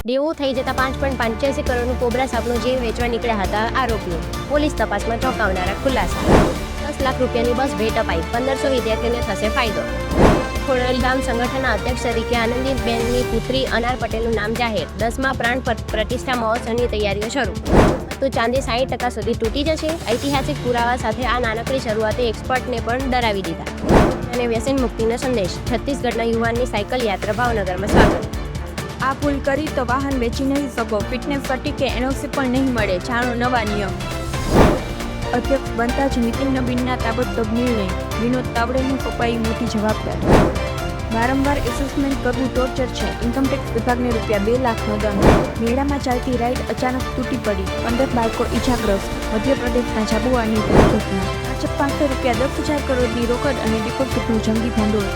દેવું થઈ જતા 5.85 કરોડનું કોબરા સાપનો જીવ વેચવા નીકળ્યા હતા આરોપીઓ. પોલીસ તપાસમાં ચોંકાવનારા ખુલાસા. 10 લાખ રૂપિયાની બસ ભેટ અપાઈ, 1500 વિદ્યાર્થીઓને થશે ફાયદો. ખોડલધામ સંગઠનના અધ્યક્ષ તરીકે આનંદીબેનની પુત્રી અનાર પટેલનું નામ જાહેર. 10મા પ્રાણ પ્રતિષ્ઠા મહોત્સવની તૈયારીઓ શરૂ. તો ચાંદી 60% સુધી તૂટી જશે. ઐતિહાસિક પુરાવા સાથે આ નાનકડી શરૂઆતે એક્સપર્ટને પણ ડરાવી દીધા. અને વ્યસન મુક્તિનો સંદેશ. છત્તીસગઢના યુવાનની સાયકલ યાત્રા ભાવનગરમાં સ્વાગત. આ ભૂલ કરી તો વાહન વેચી નહીં શકો. ફિટનેસ સર્ટિફિકેટ કે એનઓસી પણ નહીં મળે. જાણો નવા નિયમ. અધ્યક્ષ બનતા જ નીતિન નબીનના તાબડતોબ નિર્ણય. વિનોદ તાવડેનું કપાઈ મોટી જવાબદારી. વારંવાર એસેસમેન્ટ કરવું ટોર્ચર છે. ઇન્કમટેક્સ વિભાગને ₹2 લાખનો દંડ. મેળામાં ચાલતી રાઈડ અચાનક તૂટી પડી, 15 બાળકો ઇજાગ્રસ્ત. મધ્યપ્રદેશના ઝાબુઆની ઘટના. ₹500 10,000 કરોડની રોકડ અને ડિપોઝિટનું જંગી ભંડોળ.